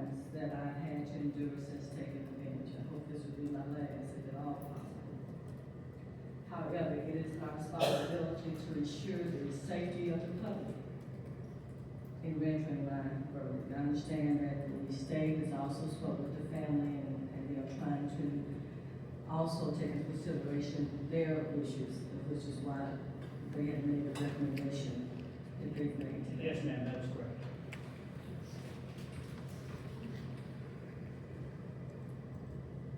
times that I've had to endure since taking the bench. I hope this will be my last, if at all possible. However, it is my responsibility to ensure the safety of the public in rendering my verdict. I understand that the state has also spoken with the family and they are trying to also take into consideration their wishes, which is why they have made the recommendation that they've made today. Yes, ma'am, that's correct.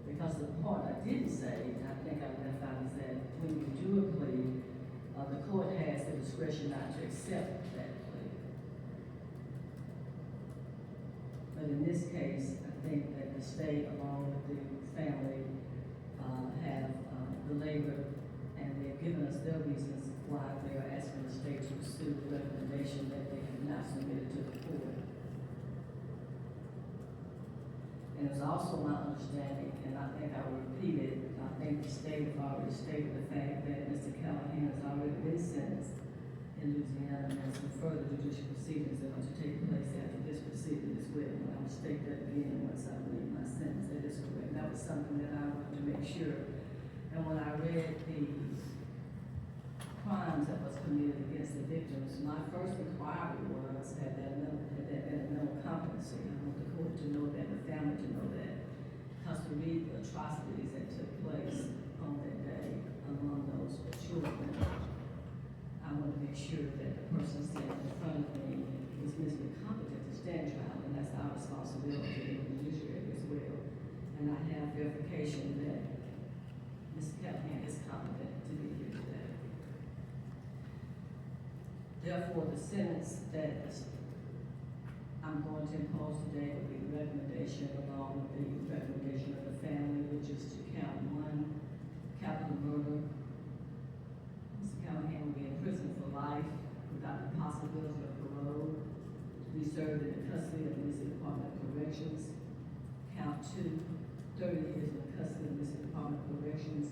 Because the part I didn't say, and I think I left out, is that when you do a plea, the court has the discretion not to accept that plea. But in this case, I think that the state, along with the family, have belabored, and they've given us their reasons why they are asking the state to pursue the recommendation that they have not submitted to the court. And it's also my understanding, and I think I will repeat it, I think the state has already stated the fact that Mr. Callihan has already been sentenced in Louisiana, and some further judicial proceedings that are to take place after this proceeding as well. And I will state that again once I read my sentence, that is correct. That was something that I wanted to make sure. And when I read the crimes that was committed against the victims, my first inquiry was, had there been a mental competency? I want the court to know that, the family to know that. Because to read the atrocities that took place on that day among those children, I want to make sure that the person standing in front of me is mentally competent to stand trial, and that's our responsibility in the judiciary as well. And I have verification that Mr. Callihan is competent to be here today. Therefore, the sentence that I'm going to impose today will be the recommendation along with the recommendation of the family, which is to count 1, capital murder. Mr. Callihan will be in prison for life without the possibility of parole, to be served in the custody of the Mississippi Department of Corrections. Count 2, 30 years in the custody of the Mississippi Department of Corrections,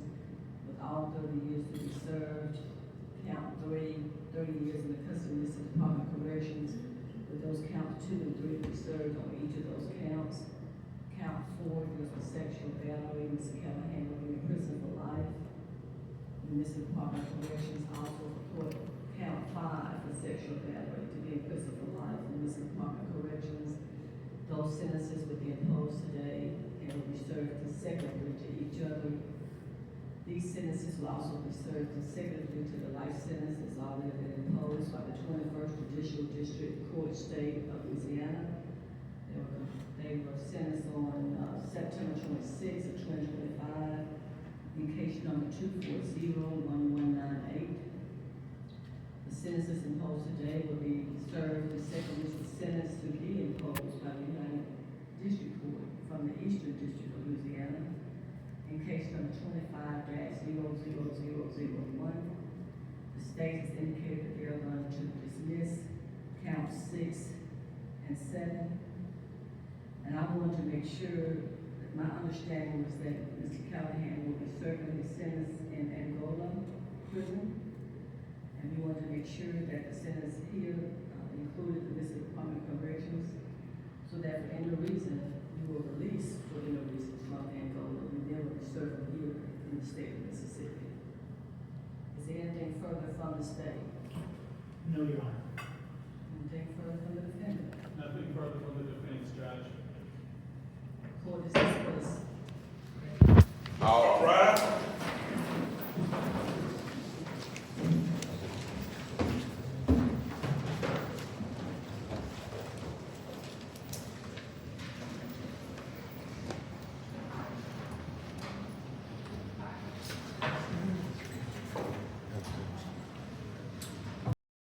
with all 30 years to be served. Count 3, 30 years in the custody of the Mississippi Department of Corrections, with those counts 2 and 3 to be served on each of those counts. Count 4 deals with sexual battery. Mr. Callihan will be in prison for life. The Mississippi Department of Corrections also report count 5 for sexual battery to be in prison for life. The Mississippi Department of Corrections, those sentences will be imposed today and will be served consecutively to each other. These sentences will also be served consecutively to the life sentence that's already been imposed by the 21st Judicial District Court State of Louisiana. They were sentenced on September 26th of 2025 in case number 2401198. The sentences imposed today will be served consecutively with sentence to be imposed by the United District Court from the Eastern District of Louisiana in case number 25-00001. The state has indicated that they are going to dismiss count 6 and 7. And I want to make sure that my understanding was that Mr. Callihan will be serving his sentence in Angola prison. And we want to make sure that the sentence here